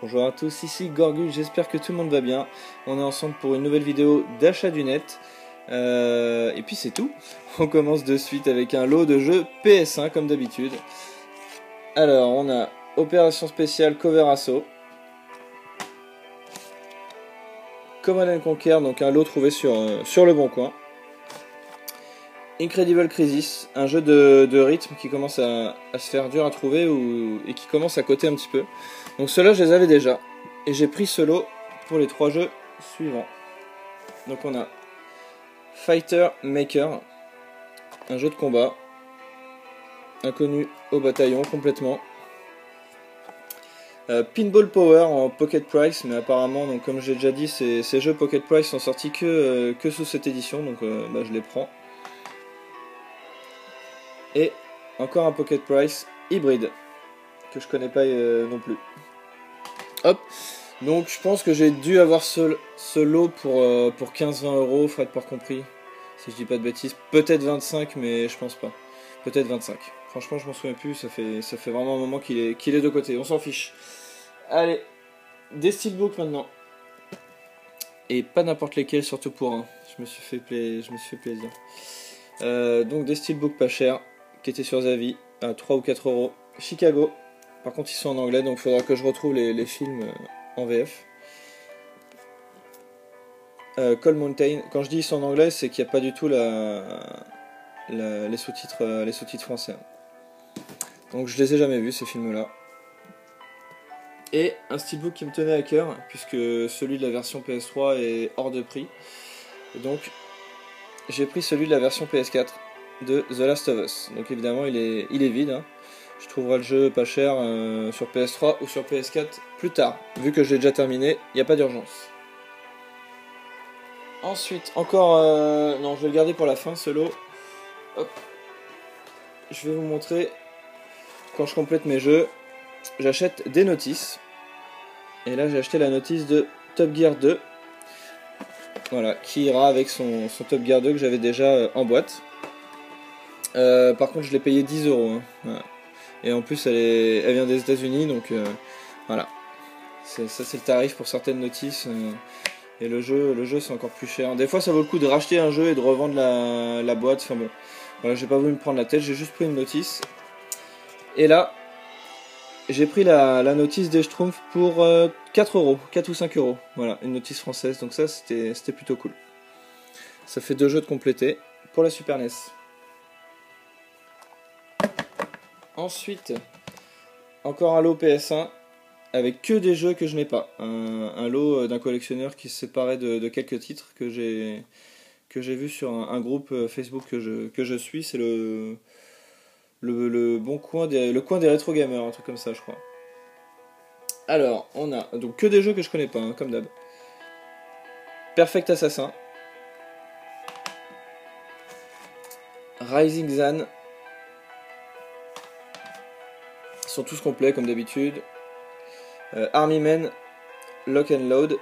Bonjour à tous, ici Gorgus, j'espère que tout le monde va bien. On est ensemble pour une nouvelle vidéo d'achat du net. Et puis c'est tout. On commence de suite avec un lot de jeux PS1 comme d'habitude. Alors on a Opération Spéciale Cover Assault, Command & Conquer, donc un lot trouvé sur le bon coin. Incredible Crisis, un jeu de rythme qui commence à se faire dur à trouver et qui commence à coter un petit peu. Donc ceux-là je les avais déjà. Et j'ai pris ce lot pour les 3 jeux suivants. Donc on a Fighter Maker, un jeu de combat, inconnu au bataillon complètement. Pinball Power en Pocket Price, mais apparemment, donc, comme j'ai déjà dit, ces jeux Pocket Price sont sortis que sous cette édition, donc je les prends. Et encore un Pocket Price hybride, que je connais pas non plus. Hop, donc je pense que j'ai dû avoir ce lot pour 15-20 euros, frais de port compris, si je dis pas de bêtises. Peut-être 25, mais je pense pas. Peut-être 25. Franchement, je m'en souviens plus, ça fait vraiment un moment qu'il est de côté, on s'en fiche. Allez, des steelbooks maintenant. Et pas n'importe lesquels, surtout pour un. Je me suis fait plaisir. Donc des steelbooks pas chers, qui étaient sur Zavi, à 3 ou 4 euros. Chicago. Par contre, ils sont en anglais, donc il faudra que je retrouve les films en VF. Cold Mountain. Quand je dis ils sont en anglais, c'est qu'il n'y a pas du tout les sous-titres français. Donc je les ai jamais vus, ces films-là. Et un steelbook qui me tenait à cœur, puisque celui de la version PS3 est hors de prix. Et donc j'ai pris celui de la version PS4 de The Last of Us. Donc évidemment il est vide. Hein. Je trouverai le jeu pas cher sur PS3 ou sur PS4 plus tard. Vu que je l'ai déjà terminé, il n'y a pas d'urgence. Ensuite, encore... non, je vais le garder pour la fin, ce lot. Hop. Je vais vous montrer, quand je complète mes jeux, j'achète des notices. Et là, j'ai acheté la notice de Top Gear 2. Voilà, qui ira avec son Top Gear 2 que j'avais déjà en boîte. Par contre, je l'ai payé 10 euros. Hein. Voilà. Et en plus, elle vient des États-Unis, donc voilà. Ça, c'est le tarif pour certaines notices. Et le jeu c'est encore plus cher. Des fois ça vaut le coup de racheter un jeu et de revendre la boîte. Enfin bon, voilà, j'ai pas voulu me prendre la tête, j'ai juste pris une notice. Et là, j'ai pris la notice des Schtroumpfs pour 4 euros, 4 ou 5 euros. Voilà, une notice française, donc ça c'était plutôt cool. Ça fait 2 jeux de compléter pour la Super NES. Ensuite, encore un lot PS1. Avec que des jeux que je n'ai pas. Un lot d'un collectionneur qui se séparait de quelques titres que j'ai vu sur un groupe Facebook que je suis. C'est le bon coin le coin des rétro gamers, un truc comme ça je crois. Alors, on a donc que des jeux que je connais pas, hein, comme d'hab. Perfect Assassin. Rising Zan. Ils sont tous complets comme d'habitude. Army Men, Lock and Load,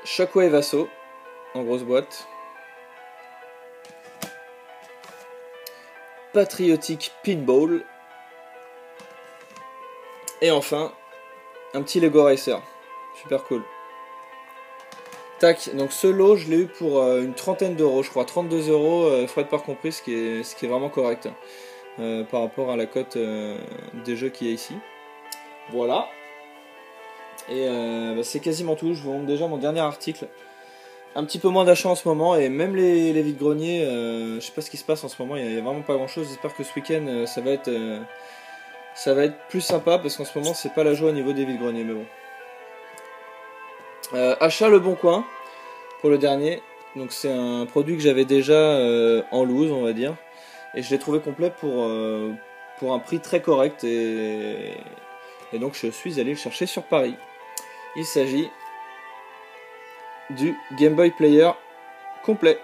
Shockwave Assault, en grosse boîte, Patriotic Pinball, et enfin, un petit Lego Racer, super cool. Tac, donc ce lot, je l'ai eu pour une trentaine d'euros, je crois, 32 euros, frais de port compris, ce qui est vraiment correct. Par rapport à la cote des jeux qu'il y a ici. Voilà. Et c'est quasiment tout. Je vous montre déjà mon dernier article. Un petit peu moins d'achats en ce moment. Et même les vides-greniers, je sais pas ce qui se passe en ce moment. Il y a vraiment pas grand chose. J'espère que ce week-end ça va être plus sympa. Parce qu'en ce moment c'est pas la joie au niveau des vides-greniers. Mais bon. Achat Le Bon Coin pour le dernier. Donc c'est un produit que j'avais déjà en loose, on va dire. Et je l'ai trouvé complet pour un prix très correct et donc je suis allé le chercher sur Paris. Il s'agit du Game Boy Player complet.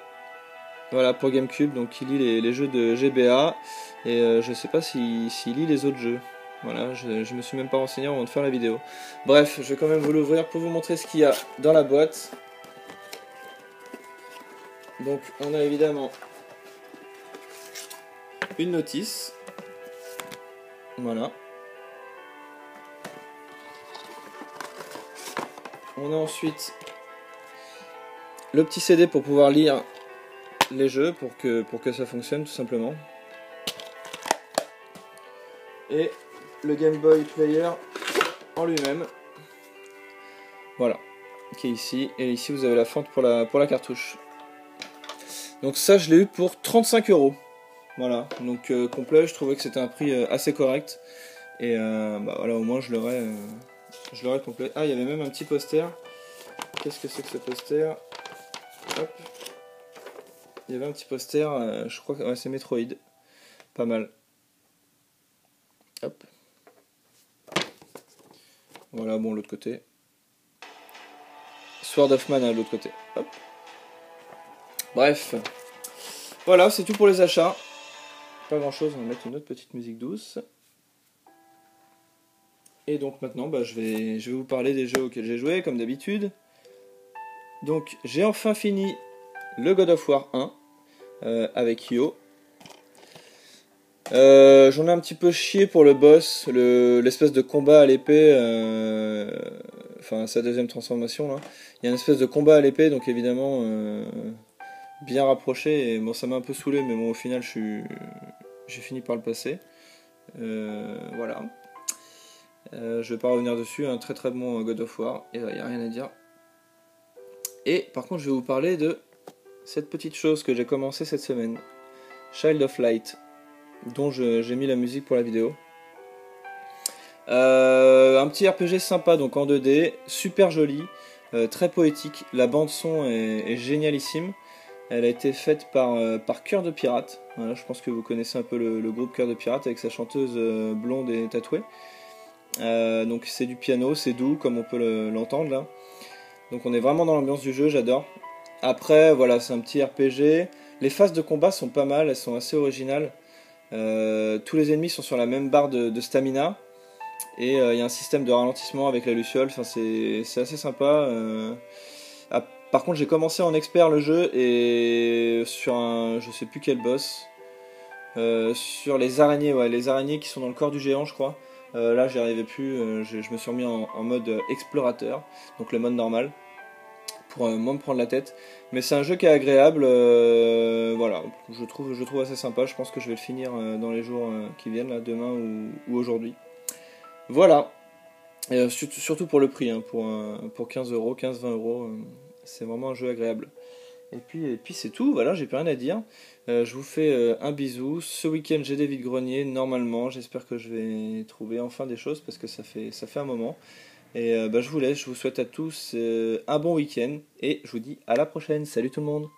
Voilà, pour GameCube, donc il lit les jeux de GBA et je sais pas s'il lit les autres jeux. Voilà, je me suis même pas renseigné avant de faire la vidéo. Bref, je vais quand même vous l'ouvrir pour vous montrer ce qu'il y a dans la boîte. Donc on a évidemment une notice, voilà, On a ensuite le petit CD pour pouvoir lire les jeux, pour que ça fonctionne tout simplement. Et le Game Boy Player en lui-même. Voilà, qui est ici. Et ici vous avez la fente pour la cartouche. Donc ça je l'ai eu pour 35 €. Voilà, donc complet, je trouvais que c'était un prix assez correct. Et bah voilà, au moins je l'aurais complet. Ah, il y avait même un petit poster. Qu'est-ce que c'est que ce poster? Hop. Il y avait un petit poster, je crois que ouais, c'est Metroid. Pas mal. Hop. Voilà, bon, l'autre côté. Sword of Mana, l'autre côté. Hop. Bref. Voilà, c'est tout pour les achats. Pas grand chose, on va mettre une autre petite musique douce. Et donc maintenant, bah, je vais vous parler des jeux auxquels j'ai joué, comme d'habitude. Donc, j'ai enfin fini le God of War 1 avec Io. J'en ai un petit peu chié pour le boss, l'espèce de combat à l'épée, enfin sa deuxième transformation là. Il y a une espèce de combat à l'épée, donc évidemment bien rapproché, et bon ça m'a un peu saoulé, mais bon au final j'ai fini par le passer. Voilà. Je vais pas revenir dessus, un très très bon God of War, il n'y a rien à dire. Et par contre je vais vous parler de cette petite chose que j'ai commencé cette semaine, Child of Light, dont j'ai mis la musique pour la vidéo. Un petit RPG sympa, donc en 2D, super joli, très poétique. La bande son est génialissime. Elle a été faite par Cœur de Pirate. Voilà, je pense que vous connaissez un peu le groupe Cœur de Pirate avec sa chanteuse blonde et tatouée. Donc c'est du piano, c'est doux comme on peut l'entendre là. Donc on est vraiment dans l'ambiance du jeu, j'adore. Après voilà, c'est un petit RPG. Les phases de combat sont pas mal, elles sont assez originales. Tous les ennemis sont sur la même barre de stamina. Et il y a un système de ralentissement avec la luciole, enfin, c'est assez sympa. Par contre j'ai commencé en expert le jeu et sur un je sais plus quel boss. Sur les araignées, ouais, les araignées qui sont dans le corps du géant je crois. Là j'y arrivais plus, je me suis remis en mode explorateur, donc le mode normal, pour moins me prendre la tête. Mais c'est un jeu qui est agréable, voilà, je trouve assez sympa, je pense que je vais le finir dans les jours qui viennent, là, demain ou aujourd'hui. Voilà, et surtout pour le prix, hein, pour 15 €, 15-20 €, c'est vraiment un jeu agréable. Et puis c'est tout, voilà, j'ai plus rien à dire. Je vous fais un bisou. Ce week-end j'ai des vides-greniers, normalement, j'espère que je vais trouver enfin des choses parce que ça fait un moment. Et bah, je vous laisse, je vous souhaite à tous un bon week-end et je vous dis à la prochaine. Salut tout le monde!